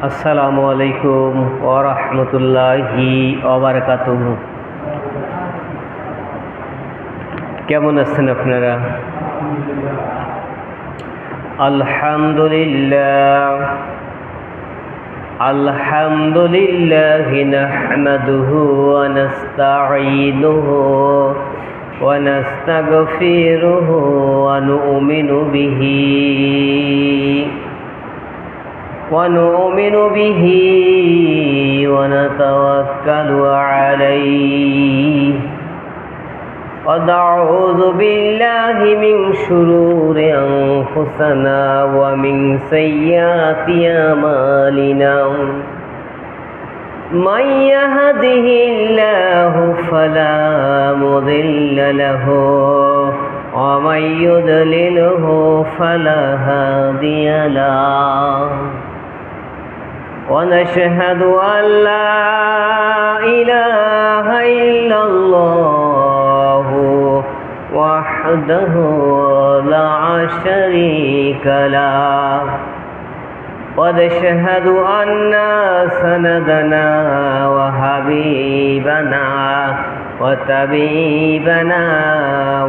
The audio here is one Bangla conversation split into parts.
আসসালামু আলাইকুম ওয়া রাহমাতুল্লাহি ওয়া বারাকাতুহু। কেমন আছেন আপনারা? আলহামদুলিল্লাহ আলহামদুলিল্লাহি নাহমাদুহু ওয়া নাস্তাঈনুহু ওয়া নাস্তাগফিরুহু ওয়া নু'মিনু বিহি ونتوكل عليه ونعوذ بالله من شرور أنفسنا ومن سيئات أعمالنا من يهده الله فلا مضل له ومن يضلله فلا هادي له ونشهد أن لا إله إلا الله وحده لا شريك له ونشهد أن سندنا وحبيبنا وطبيبنا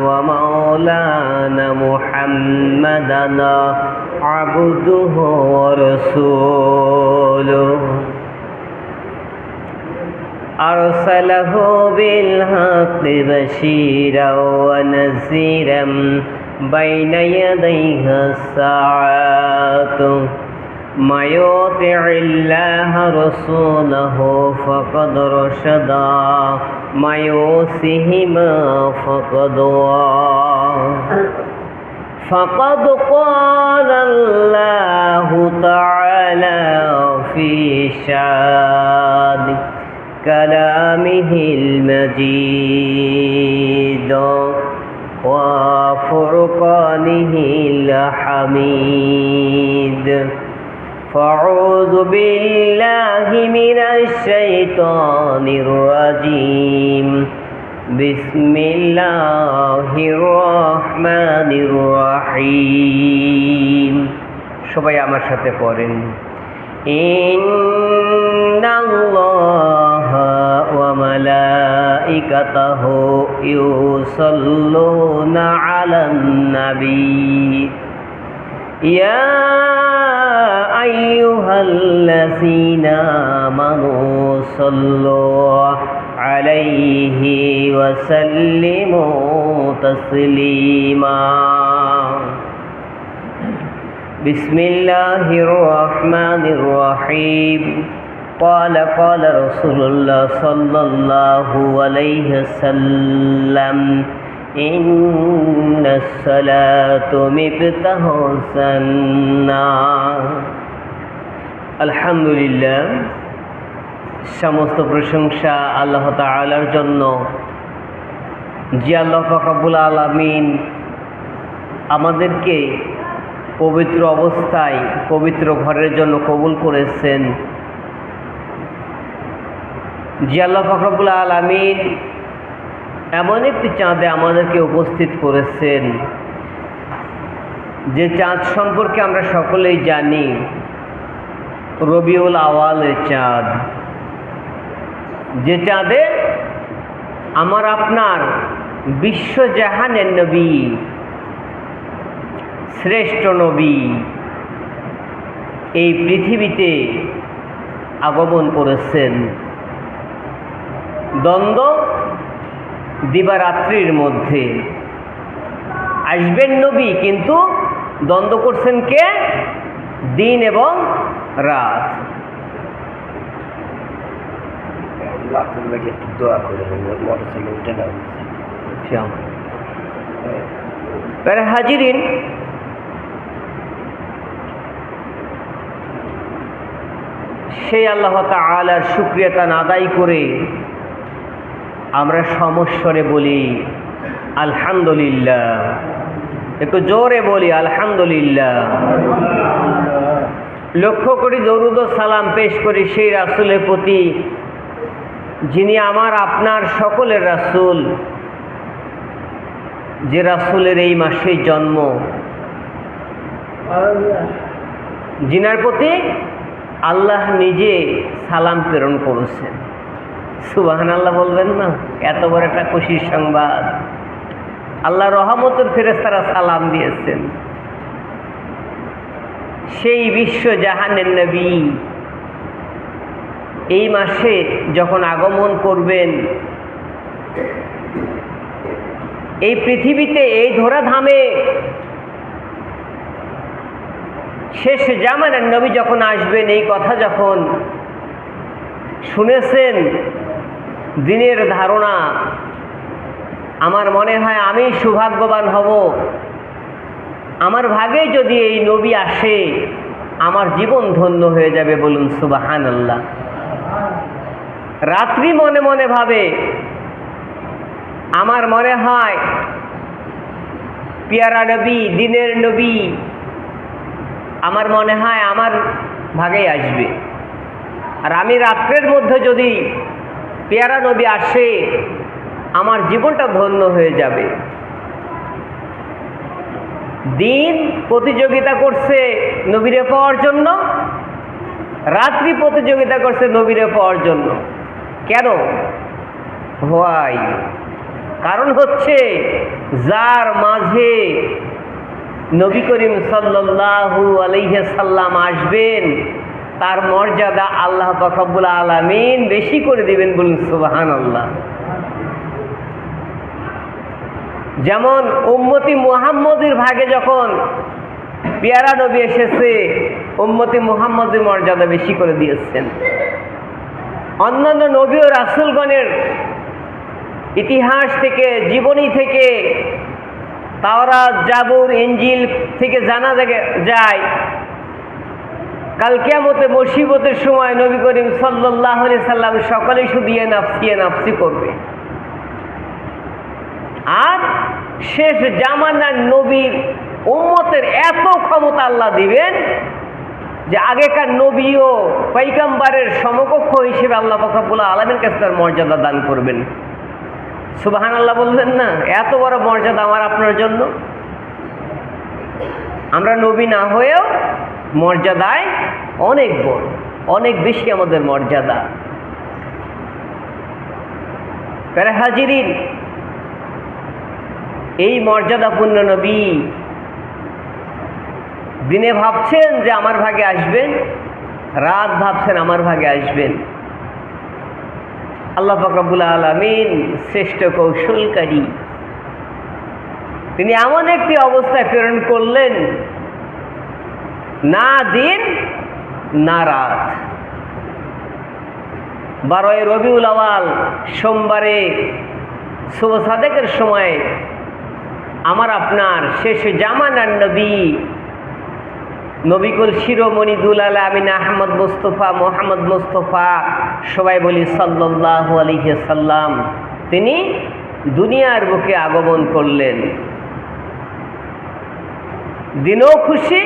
ومولانا محمدنا عبده ورسوله أرسله بالحق بشيرا ونذيرا بين يديها الساعات ما يطع الله رسوله فقد رشد ما يعصيهما فقد قال الله تعالى في شان كلامه المجيد وفرقانه الحميد فأعوذ بالله من الشيطان الرجيم بسم الله الرحمن الرحيم সবাই আমার সাথে পড়েন ইন্নাল্লাহা ওয়া মালাইকাতাহু ইউসাল্লুনা আলান নবী ইয়া আইয়ুহাল্লাযীনা আমানু সাল্লু আলাইহি ওয়া সাল্লিমু তাসলিমা বিসমিল্লাহির রহমানির রহিম قال رسول الله صلى الله عليه وسلم إن الصلاة مفتاح الجنة আলহামদুলিল্লাহ, সমস্ত প্রশংসা আল্লাহ তাআলার জন্য, যে আল্লাহ পাক রব্বুল আলামিন আমাদেরকে পবিত্র অবস্থায় পবিত্র ঘরের জন্য কবুল করেছেন, যে আল্লাহ পাক রব্বুল আলামিন এমন একটি চাঁদে আমাদেরকে উপস্থিত করেছেন, যে চাঁদ সম্পর্কে আমরা সকলেই জানি, রবিউল আওয়ালের চাঁদ, যে চাঁদে আমার আপনার বিশ্বজাহানের নবী, শ্রেষ্ঠ নবী এই পৃথিবীতে আগমন করেছেন। দ্বন্দ্ব দিবারাত্রির মধ্যে আসবেন নবী, কিন্তু দ্বন্দ্ব করছেন কে? দিন এবং রাত। হাজিরিন, সেই আল্লাহ তাআলার শুকরিয়া আদায় করে আমরা সমস্বরে বলি আলহামদুলিল্লাহ। একটু জোরে বলি আলহামদুলিল্লাহ। লক্ষ্য করি, দরুদ ও সালাম পেশ করি সেই রাসূলের প্রতি, যিনি আমার আপনার সকলের রাসূল, যে রাসূলের এই মাসেই জন্ম, जिनार प्रति আল্লাহ নিজে সালাম প্রেরণ করেছেন। সুবহানাল্লাহ বলবেন না? এত বড় একটা খুশির সংবাদ। আল্লাহ রহমতের ফেরেশতারা সালাম দিয়েছেন। সেই বিশ্ব জাহানের নবী এই মাসে যখন আগমন করবেন, এই পৃথিবীতে, এই ধরাধামে শেষ জামানের নবী যখন আসবেন, এই কথা যখন শুনেছেন, দিনের ধারণা, আমার মনে হয় আমি সৌভাগ্যবান হব। আমার ভাগে যদি এই নবী আসে, আমার জীবন ধন্য হয়ে যাবে। বলুন সুবহানাল্লাহ। রাত্রি মনে মনে ভাবে, আমার মনে হয় পিয়ারা নবী, দিনের নবী, আমার মনে হয় আমার ভাগেই আসবে। আর আমি রাত্রের মধ্যে যদি পেয়ারা নবী আসে, আমার জীবনটা ধন্য হয়ে যাবে। দিন প্রতিযোগিতা করছে নবীরে পাওয়ার জন্য, রাত্রি প্রতিযোগিতা করছে নবীরে পাওয়ার জন্য। কেন? হোয়াই? কারণ হচ্ছে, যার মাঝে নবী করিম সাল্লাল্লাহু আলাইহি সাল্লাম আসবেন, তার মর্যাদা আল্লাহ পাক রব্বুল আলামিন বেশি করে দিবেন। বলুন সুবহানাল্লাহ। যেমন উম্মতি মুহাম্মদের ভাগে যখন পেয়ারা নবী এসেছে, উম্মতি মুহাম্মদের মর্যাদা বেশি করে দিয়েছেন। অন্যান্য নবী ও রাসূলগণের ইতিহাস থেকে, জীবনী থেকে, তাওরাত, জাবুর, ইনজিল থেকে জানা যায়, কাল কিয়ামতে মুসিবতের সময় নবী করিম সাল্লাল্লাহু আলাইহি সাল্লাম সকলেই শুধু নাফসি করবে। আর শেষ জামানার নবীর উম্মতের এত ক্ষমতা আল্লাহ দিবেন যে আগেকার নবী ও পয়গম্বরের সমকক্ষ হিসেবে আল্লাহ পাক রব্বুল আলামিন কাছে তার মর্যাদা দান করবেন। সুবহানাল্লাহ বলবেন না? এত বড় মর্যাদা আমার আপনার জন্য। আমরা নবী না হয়েও মর্যাদায় অনেক বড়, অনেক বেশি আমাদের মর্যাদা। প্যারা হাজিরিন, এই মর্যাদাপূর্ণ নবী দিনে ভাবছেন যে আমার ভাগে আসবেন, রাত ভাবছেন আমার ভাগে আসবেন। আল্লাহ পাক রব্বুল আলামিন শ্রেষ্ঠ কৌশলকারী, তিনি এমন একটি অবস্থায় প্রেরণ করলেন, না দিন না রাত। 12 রবিউল আওয়াল সোমবারে শুভ সাদেকের সময় আমার আপনার শেষ জামানার নবী, নবিকুল শিরোমণি দুল আলামিন আহমদ মুস্তফা, মোহাম্মদ মুস্তফা, সবাই বলি সাল্লাল্লাহু আলাইহি সাল্লাম, তিনি দুনিয়ার বুকে আগমন করলেন। দিনেও খুশি,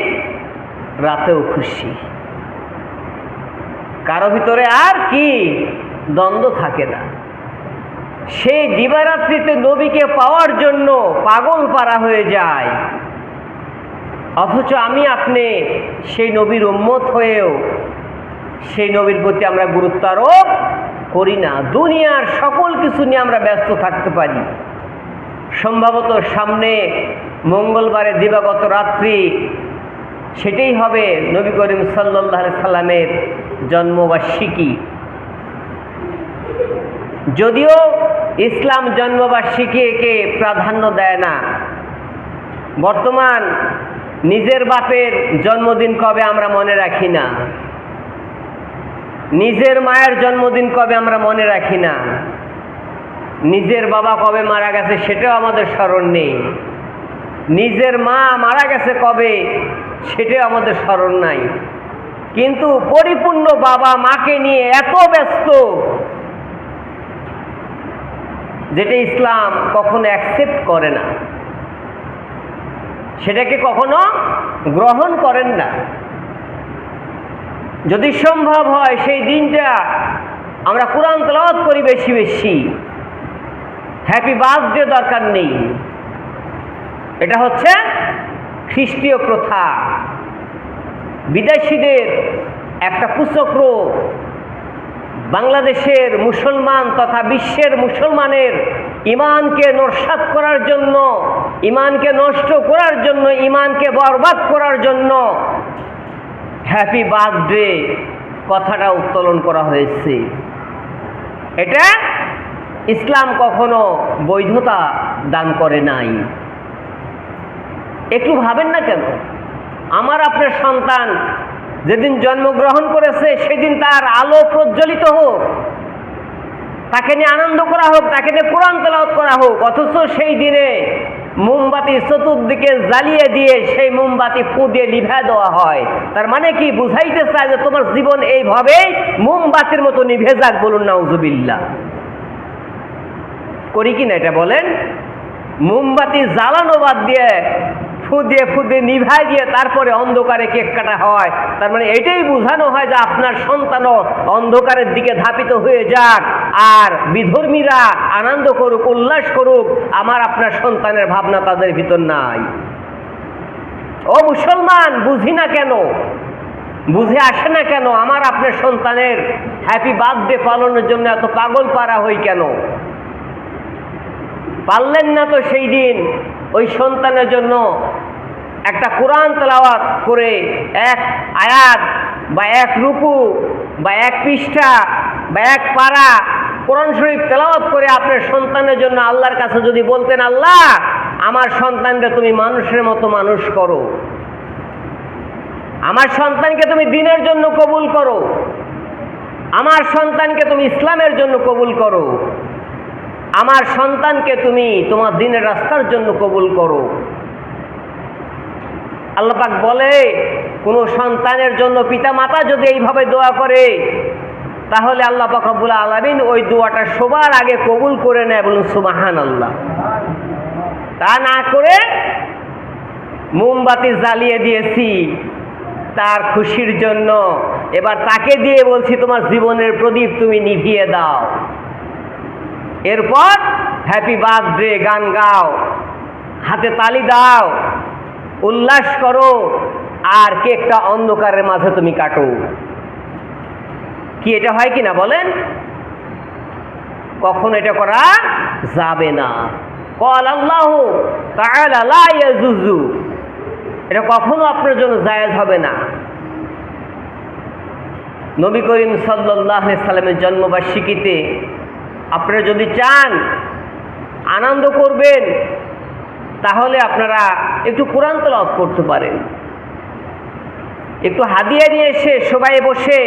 রাতেও খুশি। কারো ভিতরে আর কি দ্বন্দ্ব থাকে না। সেই দিবারাত্রিতে নবীকে পাওয়ার জন্য পাগল পারা হয়ে যায়, অথচ আমি আপনি সেই নবীর উম্মত হয়েও সেই নবীর প্রতি আমরা গুরুত্ব আরোপ করি না। দুনিয়ার সকল কিছু নিয়ে আমরা ব্যস্ত থাকতে পারি। সম্ভবত সামনে মঙ্গলবারে দিবাগত রাত্রি, সেটাই হবে নবী করিম সাল্লাল্লাহু আলাইহি সাল্লামের জন্মবার্ষিকী। যদিও ইসলাম জন্মবার্ষিকীকে প্রাধান্য দেয় না। বর্তমান নিজের বাপের জন্মদিন কবে আমরা মনে রাখি না, নিজের মায়ের জন্মদিন কবে আমরা মনে রাখি না, নিজের বাবা কবে মারা গেছে সেটাও আমাদের স্মরণ নেই, নিজের মা মারা গেছে কবে সেটাও আমাদের স্মরণ নাই। কিন্তু পরিপূর্ণ বাবা মাকে নিয়ে এত ব্যস্ত, যেটা ইসলাম কখনো অ্যাকসেপ্ট করে না, সেটাকে কখনো গ্রহণ করেন না। যদি সম্ভব হয় সেই দিনটা আমরা কোরআন তেলাওয়াত করি বেশি বেশি, হ্যাপি বার্থডে দরকার নেই। এটা হচ্ছে খ্রিস্টীয় প্রথা। বিদেশিদের একটা কুচক্র বাংলাদেশের মুসলমান তথা বিশ্বের মুসলমানের ঈমানকে নস্যাৎ করার জন্য, ঈমানকে নষ্ট করার জন্য, ঈমানকে বরবাদ করার জন্য হ্যাপি বার্থডে কথাটা উত্তোলন করা হয়েছে। এটা ইসলাম কখনো বৈধতা দান করে নাই। একটু ভাবেন না কেন? আমার আপনার সন্তান যেদিন জন্মগ্রহণ করেছে সেদিন তার আলো প্রজ্বলিত হোক, তাকে নিয়ে আনন্দ করা হোক, তাকে নিয়ে কোরআন তেলাওয়াত করা হোক, অথচ সেই দিনে মোমবাতি চতুর্দিকে জ্বালিয়ে দিয়ে সেই মোমবাতি ফু দিয়ে নিভায় দেওয়া হয়। তার মানে কি বুঝাইতে চায় যে তোমার জীবন এইভাবেই মোমবাতির মতো নিভে যাক? বলুন নাউজুবিল্লাহ। করি কি না এটা বলেন? মোমবাতি জ্বালানো বাদ দিয়ে ফু দিয়ে নিভাই দিয়ে তারপরে অন্ধকারে কেক কাটা হয়। তার মানে এটাই বোঝানো হয় যে আপনার সন্তানও অন্ধকারের দিকে ধাপিত হয়ে যাক, আর বিধর্মীরা আনন্দ করুক, উল্লাস করুক, আমার আপনার সন্তানের ভাবনা তাদের ভিতর নাই। ও মুসলমান, বুঝি না কেন? বুঝে আসে না কেন? আমার আপনার সন্তানের হ্যাপি বার্থডে পালনের জন্য এত পাগল পারা হই কেন? পারলেন না তো সেই দিন ওই সন্তানের জন্য একটা কোরআন তেলাওয়াত করে এক আয়াত বা এক রুকু বা এক পৃষ্ঠা বা এক পারা কোরআন শরীফ তেলাওয়াত করে আপনার সন্তানের জন্য আল্লাহর কাছে যদি বলতেন, আল্লাহ আমার সন্তানকে তুমি মানুষের মতো মানুষ করো, আমার সন্তানকে তুমি দ্বীনের জন্য কবুল করো, আমার সন্তানকে তুমি ইসলামের জন্য কবুল করো, আমার সন্তানকে তুমি তোমার দ্বীনের রাস্তার জন্য কবুল করো। আল্লাহ পাক বলে, কোন সন্তানের জন্য পিতা মাতা যদি এইভাবে দোয়া করে তাহলে আল্লাহ পাক রব্বুল আলামিন ওই দোয়াটা সবার আগে কবুল করে নেয়। বলুন সুবহানাল্লাহ। তা না করে মোমবাতি জ্বালিয়ে দিয়েছি তার খুশির জন্য, এবার তাকে দিয়ে বলছি তোমার জীবনের প্রদীপ তুমি নিভিয়ে দাও। এরপর হ্যাপি বার্থডে গান গাও, হাতে তালি দাও, উল্লাস করো, আর কেকটা অন্ধকারের মাঝে তুমি কাটো। কি এটা হয় কিনা বলেন? কখন এটা করা যাবে না। ক্বাল আল্লাহু তাআলা লা ইয়াজুজু, এটা কখনো আপনার জন্য জায়েজ হবে না। নবী করিম সাল্লাল্লাহু আলাইহি সাল্লামের জন্মবার্ষিকীতে আপনারা যদি চান আনন্দ করবেন তাহলে আপনারা একটু কোরআন তেলাওয়াত করতে পারেন, একটু হাদিয়া নিয়ে এসে সবাই বসে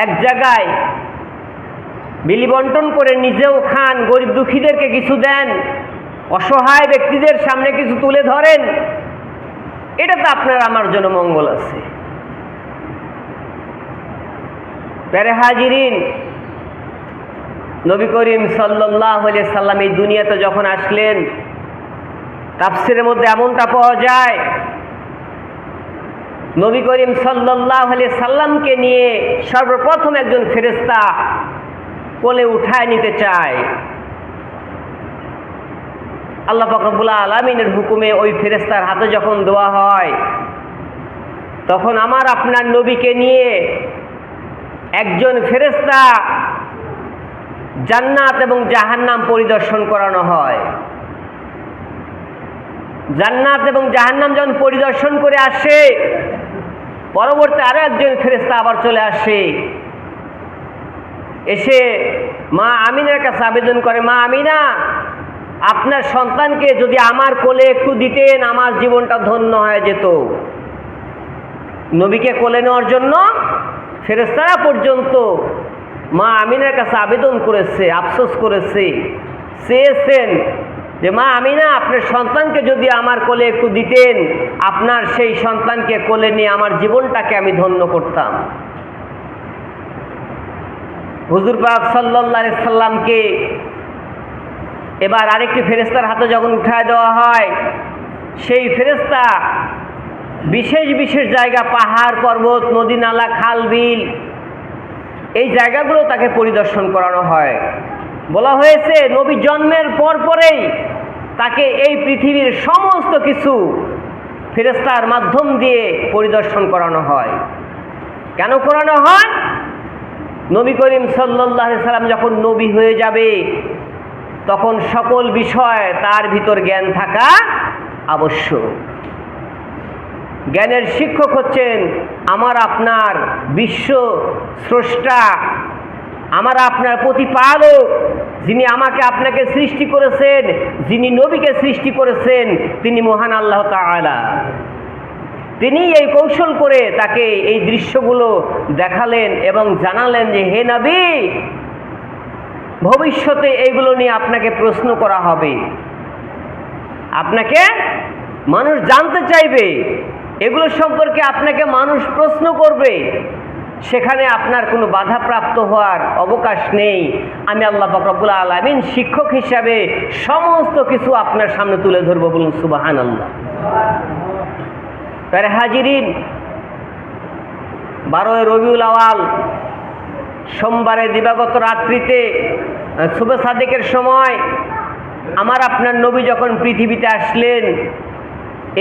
এক জায়গায় বিলি বন্টন করে নিজেও খান, গরিব দুঃখীদেরকে কিছু দেন, অসহায় ব্যক্তিদের সামনে কিছু তুলে ধরেন, এটা তো আপনার আমার জন্য মঙ্গল আছে। প্যারে হাজিরিন, নবী করিম সাল্লাল্লাহু আলাইহি সাল্লাম এই দুনিয়াতে যখন আসলেন, তাফসীরের মধ্যে এমনটা পাওয়া যায় নবী করিম সাল্লাল্লাহু আলাইহি সাল্লামকে নিয়ে সর্বপ্রথম একজন ফেরেশতা কোলে উঠায় নিতে চায়। আল্লাহ পাক রব্বুল আলামিনের হুকুমে ওই ফেরেশতার হাতে যখন দেওয়া হয়, তখন আমার আপনার নবীকে নিয়ে একজন ফেরেশতা জান্নাত এবং জাহান্নাম পরিদর্শন করানো হয়। জান্নাত এবং জাহান্নাম যখন পরিদর্শন করে আসে, পরবর্তী আরো একজন ফেরেশতা আবার চলে আসে, এসে মা আমিনার কাছে আবেদন করে, মা আমিনা, আপনার সন্তানকে যদি আমার কোলে একটু দিতেন আমার জীবনটা ধন্য হয়ে যেত। নবীকে কোলে নেওয়ার জন্য ফেরেশতারা পর্যন্ত মা আমিনার কাছে আবেদন করেছে, আফসোস করেছে, চেয়েছেন যে মা আমিনা, আপনার সন্তানকে যদি আমার কোলে একটু দিতেন, আপনার সেই সন্তানকে কোলে নিয়ে আমার জীবনটাকে আমি ধন্য করতাম। হুজুর পাক সাল্লাল্লাহু আলাইহি সাল্লামকে এবার আরেকটি ফেরেশতার হাতে যখন উঠায় দেওয়া হয়, সেই ফেরেশতা বিশেষ বিশেষ জায়গা, পাহাড় পর্বত, নদী নালা, খাল বিল, এই জায়গাগুলো তাকে পরিদর্শন করানো হয়। বলা হয়েছে নবী জন্মের পরেই তাকে এই পৃথিবীর সমস্ত কিছু ফেরেশতার মাধ্যম দিয়ে পরিদর্শন করানো হয়। কেন করানো হয়? নবী করিম সাল্লাল্লাহু আলাইহি সাল্লাম যখন নবী হয়ে যাবে তখন সকল বিষয় তার ভিতর জ্ঞান থাকা আবশ্যক। জ্ঞানের শিক্ষক হচ্ছেন আমার আপনার বিশ্ব স্রষ্টা, আমার আপনার প্রতিপালক, যিনি আমাকে আপনাকে সৃষ্টি করেছেন, যিনি নবীকে সৃষ্টি করেছেন, তিনি মহান আল্লাহ তাআলা। তিনি এই কৌশল করে তাকে এই দৃশ্যগুলো দেখালেন এবং জানালেন যে হে নবী, ভবিষ্যতে এইগুলো নিয়ে আপনাকে প্রশ্ন করা হবে, আপনাকে মানুষ জানতে চাইবে, এগুলো সম্পর্কে আপনাকে মানুষ প্রশ্ন করবে, সেখানে আপনার কোনো বাধাপ্রাপ্ত হওয়ার অবকাশ নেই। আমি আল্লাহ পাক রব্বুল আলামিন শিক্ষক হিসাবে সমস্ত কিছু আপনার সামনে তুলে ধরবো। বলুন সুবহানাল্লাহ। তার হাজিরিন, 12 রবিউল আওয়াল সোমবারে দিবাগত রাত্রিতে শুভ সাদেকের সময় আমার আপনার নবী যখন পৃথিবীতে আসলেন,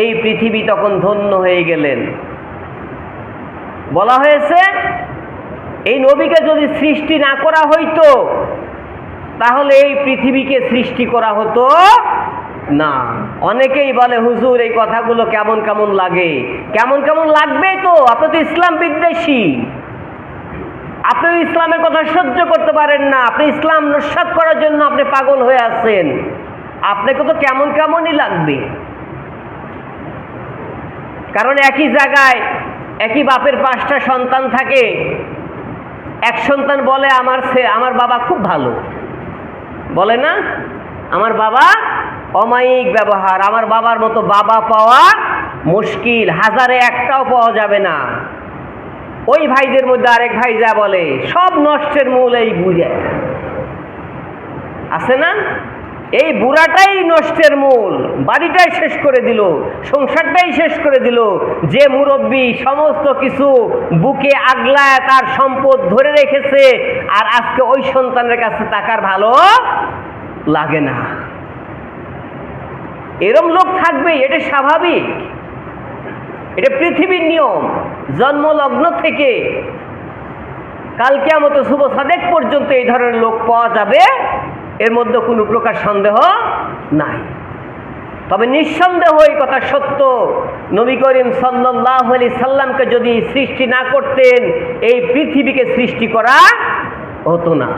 এই পৃথিবী তখন ধন্য হয়ে গেলেন। বলা হয়েছে এই নবীকে যদি সৃষ্টি না করা হইতো তাহলে এই পৃথিবীকে সৃষ্টি করা হতো না। অনেকেই বলে হুজুর এই কথাগুলো কেমন কেমন লাগে। কেমন কেমন লাগবে তো, আপনি তো ইসলাম বিদ্বেষী, আপনি ইসলামের কথা সহ্য করতে পারেন না, আপনি ইসলাম নস্যাৎ করার জন্য আপনি পাগল হয়ে আছেন, আপনাকে তো কেমন কেমনই লাগবে। কারণ একই জায়গায় একই বাপের 5টা সন্তান থাকে, এক সন্তান বলে আমার বাবা খুব ভালো, বলে না আমার বাবা অমায়িক ব্যবহার, আমার বাবার মতো বাবা পাওয়া মুশকিল, 1000-এ একটাও পাওয়া যাবে না। ওই ভাইদের মধ্যে আরেক ভাই যা বলে সব নষ্টের মূল এই বুড়া আছে না, এই বুড়াটাই নষ্টের মূল, বাড়িটাই শেষ করে দিল, সংসারটাই শেষ করে দিল। যে মুরব্বী সমস্ত কিছু বুকে আগলায় তার সম্পদ ধরে রেখেছে, আর আজকে ওই সন্তানের কাছে টাকার ভালো লাগে না। এরম লোক থাকবে, এটা স্বাভাবিক, এটা পৃথিবীর নিয়ম। জন্মলগ্ন থেকে কাল কিয়ামত শুভ সাদেক পর্যন্ত এই ধরনের লোক পাওয়া যাবে, এর মধ্যে কোনো প্রকার সন্দেহ নাই। তবে নিঃসন্দেহ এই কথা সত্য, নবী করিম সাল্লাল্লাহু আলাইহি সাল্লামকে যদি সৃষ্টি না করতেন এই পৃথিবীকে সৃষ্টি করা হতো না।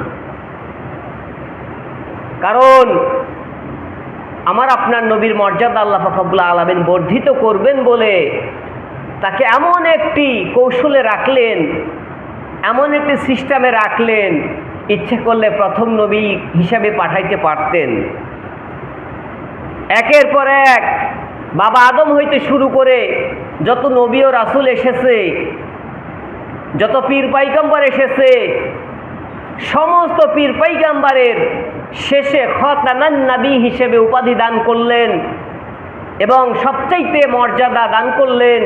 কারণ আমার আপনার নবীর মর্যাদা আল্লাহ পাক রব্বুল আলামিন বর্ধিত করবেন বলে তাকে এমন একটি কৌশলে রাখলেন, এমন একটি সিস্টেমে রাখলেন, ইচ্ছে করলে প্রথম নবী হিসাবে পাঠাইতে পারতেন। একের পর এক বাবা আদম হইতে শুরু করে যত নবী ও রাসূল এসেছে, যত পীর পয়গম্বর এসেছে, সমস্ত পীর পয়গম্বরের শেষে খাতামান নবী হিসেবে উপাধি দান করলেন এবং সবচাইতে মর্যাদা দান করলেন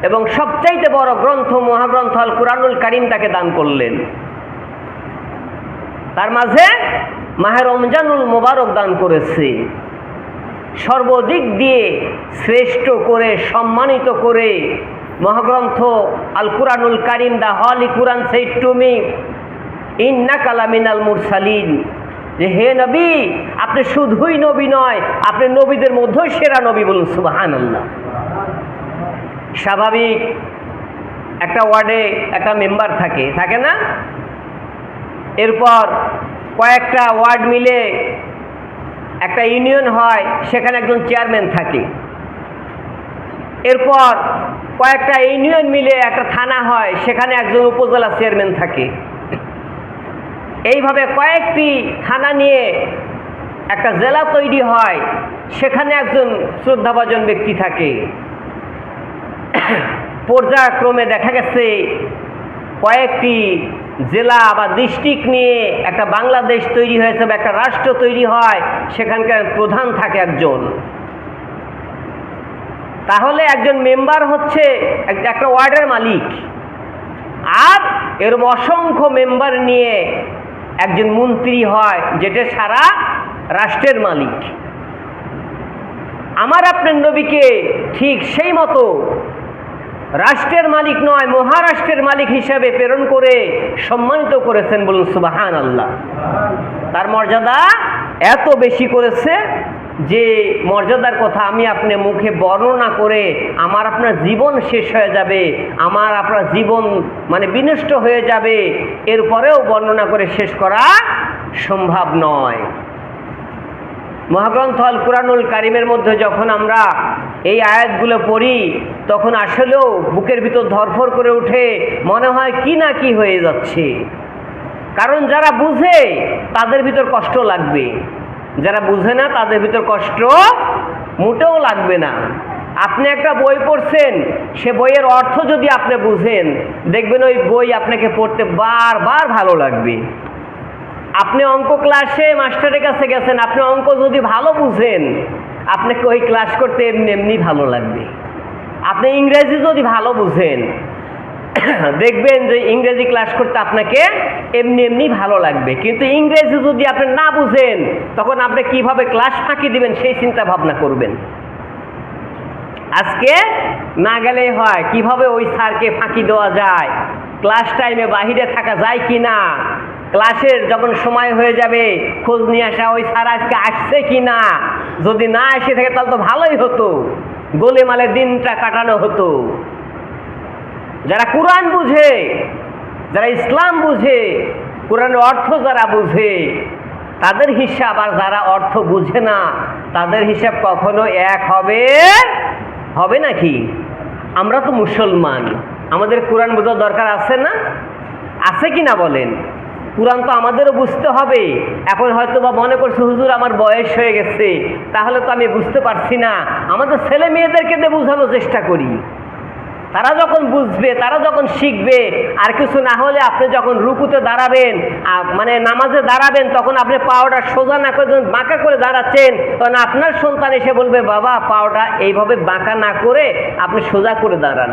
এবং সবচাইতে বড় গ্রন্থ মহাগ্রন্থ আল কুরআনুল কারীম তাকে দান করলেন। তার মাঝে মাহে রমজানুল মুবারক দান করেছে। সর্বদিক দিয়ে শ্রেষ্ঠ করে সম্মানিত করে মহাগ্রন্থ আল কুরআনুল কারীম, দা হলি কুরআন সেড টু মি ইন্নাকা লামিনাল মুরসালিন, যে হে নবী আপনি শুধুই নবী নয়, আপনি নবীদের মধ্যেও সেরা নবী। বলুন সুবহানাল্লাহ। স্বাভাবিক একটা ওয়ার্ডে একটা মেম্বার থাকে না, এরপর কয়েকটা ওয়ার্ড মিলে একটা ইউনিয়ন হয়, সেখানে একজন চেয়ারম্যান থাকে। এরপর কয়েকটা ইউনিয়ন মিলে একটা থানা হয়, সেখানে একজন উপজেলা চেয়ারম্যান থাকে। এইভাবে কয়েকটি থানা নিয়ে একটা জেলা তৈরি হয়, সেখানে একজন শ্রদ্ধাভাজন ব্যক্তি থাকে। পর্যায়ক্রমে দেখা গেছে কয়েকটি জেলা বা ডিস্ট্রিক্ট নিয়ে একটা বাংলাদেশ তৈরি হয়েছে বা একটা রাষ্ট্র তৈরি হয়, সেখানকার প্রধান থাকে একজন। তাহলে একজন মেম্বার হচ্ছে একটা ওয়ার্ডের মালিক, আর এরকম অসংখ্য মেম্বার নিয়ে একজন মন্ত্রী হয়, যেটা সারা রাষ্ট্রের মালিক। আমার আপনার নবীকে ঠিক সেই মতো রাষ্ট্রের মালিক নয়, মহারাষ্ট্রের মালিক হিসাবে প্রেরণ করে সম্মানিত করেছেন। বলুন সুবহানাল্লাহ। তার মর্যাদা এত বেশি করেছে যে মর্যাদার কথা আমি আপনি মুখে বর্ণনা করে আমার আপনার জীবন শেষ হয়ে যাবে, আমার আপনার জীবন মানে বিনষ্ট হয়ে যাবে, এরপরেও বর্ণনা করে শেষ করা সম্ভব নয়। মহাগ্রন্থ আল কুরআনুল কারীমের মধ্যে যখন আমরা এই আয়াতগুলো পড়ি তখন আসলেও বুকের ভিতর ধরফর করে উঠে, মনে হয় কি না কি হয়ে যাচ্ছে। কারণ যারা বুঝে তাদের ভিতর কষ্ট লাগবে, যারা বুঝে না তাদের ভিতর কষ্ট মোটেও লাগবে না। আপনি একটা বই পড়ছেন, সে বইয়ের অর্থ যদি আপনি বুঝেন, দেখবেন ওই বই আপনাকে পড়তে বারবার ভালো লাগবে। আপনি অঙ্ক ক্লাসে মাস্টারের কাছে গেছেন, আপনি অঙ্ক যদি ভালো বুঝেন, আপনাকে ওই ক্লাস করতে এমনি এমনি ভালো লাগবে। আপনি ইংরেজি যদি ভালো বুঝেন, দেখবেন যে ইংরেজি ক্লাস করতে আপনাকে এমনি এমনি ভালো লাগবে। কিন্তু ইংরেজি যদি আপনি না বুঝেন, তখন আপনি কিভাবে ক্লাস ফাঁকি দিবেন সেই চিন্তা ভাবনা করবেন। আজকে না গেলেই হয়, কিভাবে ওই স্যারকে ফাঁকি দেওয়া যায়, ক্লাস টাইমে বাহিরে থাকা যায় কি না, ক্লাসের যখন সময় হয়ে যাবে খোঁজ নিয়ে আসা ওই স্যার আজকে আসছে কি না, যদি না এসে থাকে তাহলে তো ভালোই হতো, গোলেমালে দিনটা কাটানো হতো। যারা কোরআন বুঝে, যারা ইসলাম বুঝে, কোরআনের অর্থ যারা বুঝে, তাদের হিসাব আর যারা অর্থ বুঝে না তাদের হিসাব কখনো এক হবে হবে নাকি? আমরা তো মুসলমান, আমাদের কোরআন বোঝার দরকার আছে না? আছে কি না বলেন? কোরআন তো আমাদেরও বুঝতে হবে। এখন হয়তো বা মনে করছে হুজুর আমার বয়স হয়ে গেছে, তাহলে তো আমি বুঝতে পারছি না। আমাদের ছেলে মেয়েদেরকে দিয়ে বোঝানোর চেষ্টা করি, তারা যখন বুঝবে, তারা যখন শিখবে। আর কিছু না হলে আপনি যখন রুকুতে দাঁড়াবেন, মানে নামাজে দাঁড়াবেন, তখন আপনি পাওটা সোজা না করে যখন বাঁকা করে দাঁড়াচ্ছেন, তখন আপনার সন্তান এসে বলবে, বাবা পাওটা এইভাবে বাঁকা না করে আপনি সোজা করে দাঁড়ান।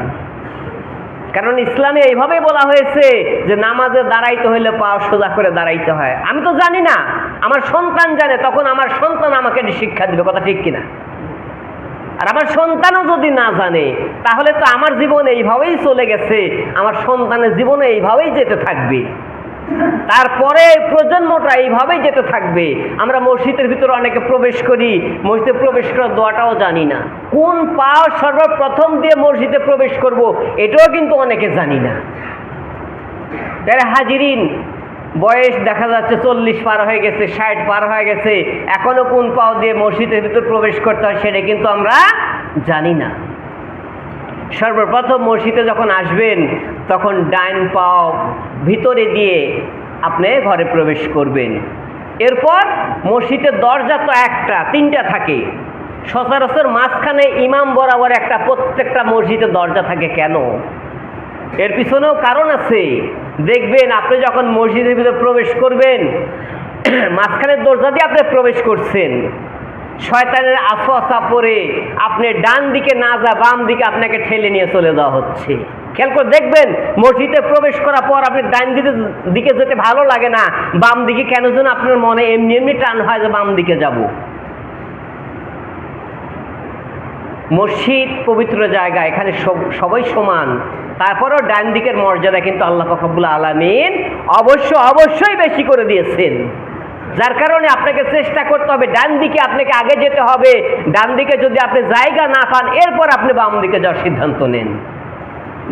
কারণ ইসলামে এইভাবেই বলা হয়েছে যে নামাজে দাঁড়াইতে হইলে পাও সোজা করে দাঁড়াইতে হয়। আমি তো জানি না, আমার সন্তান জানে, তখন আমার সন্তান আমাকে শিক্ষা দিবে, কথা ঠিক কিনা? আর আমার সন্তানও যদি না জানে, তাহলে তো আমার জীবন এইভাবেই চলে গেছে, আমার সন্তানের জীবনে এইভাবেই যেতে থাকবে, তারপরে প্রজন্মটা এইভাবেই যেতে থাকবে। আমরা মসজিদের ভিতরে অনেকে প্রবেশ করি, মসজিদে প্রবেশ করার দোয়াটাও জানি না, কোন পাও সর্বপ্রথম দিয়ে মসজিদে প্রবেশ করব এটাও কিন্তু অনেকে জানি না। যারা হাজিরিন, বয়স দেখা যাচ্ছে 40 পার হয়ে গেছে, 60 পার হয়ে গেছে, এখনো কোন পাও দিয়ে মসজিদের ভিতর প্রবেশ করতে হয় সেটা কিন্তু আমরা জানি না। সর্বপ্রথম মসজিদে যখন আসবেন তখন ডাইন পাও ভিতরে দিয়ে আপনি ঘরে প্রবেশ করবেন। এরপর মসজিদের দরজা তো একটা, তিনটা থাকে সচরাচর, মাঝখানে ইমাম বরাবর একটা, প্রত্যেকটা মসজিদে দরজা থাকে কেন? এর পিছনেও কারণ আছে। দেখবেন আপনি যখন মসজিদের ভিতরে প্রবেশ করবেন, মাঝখানের দরজা দিয়ে আপনি প্রবেশ করছেন, শয়তানের আশা পরে আপনি ডান দিকে না যা বাম দিকে আপনাকে ঠেলে নিয়ে চলে যাওয়া হচ্ছে। খেয়াল করে দেখবেন, মসজিদে প্রবেশ করার পর আপনি ডান দিকে যেতে ভালো লাগে না, বাম দিকে কেন যেন আপনার মনে এমনি এমনি টান হয় যে বাম দিকে যাব। মসজিদ পবিত্র জায়গা, এখানে সবাই সমান, তারপরেও ডান দিকের মর্যাদা কিন্তু আল্লাহ পাক রব্বুল আলামিন অবশ্যই বেশি করে দিয়েছেন। যার কারণে আপনাকে চেষ্টা করতে হবে, ডান দিকে আপনাকে আগে যেতে হবে। ডান দিকে যদি আপনি জায়গা না পান, এরপর আপনি বাম দিকে যাওয়ার সিদ্ধান্ত নেন।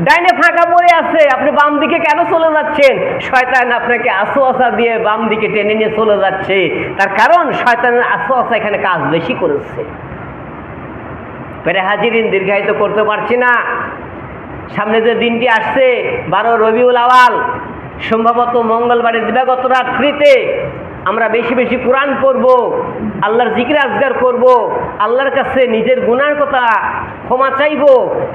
ডাইনে ফাঁকা পড়ে আছে, আপনি বাম দিকে কেন চলে যাচ্ছেন? শয়তান আপনাকে আসোয়াসা দিয়ে বাম দিকে টেনে নিয়ে চলে যাচ্ছে। তার কারণ শয়তানের আসোয়াসা এখানে কাজ বেশি করেছে। হাজিরিন, দীর্ঘায়িত করতে পারছি না। সামনে যে দিনটি আসছে 12 রবিউল আওয়াল, সম্ভবত মঙ্গলবারের দিবাগত রাত্রিতে আমরা বেশি বেশি কোরআন পড়ব, আল্লাহর জিকির আজগার করব, আল্লাহর কাছে নিজের গুনার কথা ক্ষমা চাইব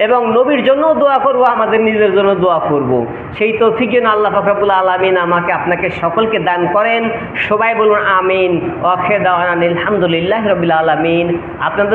এবং নবীর জন্যও দোয়া করব, আমাদের নিজের জন্য দোয়া করব। সেই তৌফিক যেন আল্লাহ পাক রব্বুল আলামিন আমাকে আপনাকে সকলকে দান করেন। সবাই বলুন আমিন। ওয়া আখিরু দাওয়ানা আলহামদুলিল্লাহি রাব্বিল আলামিন। আপনাদের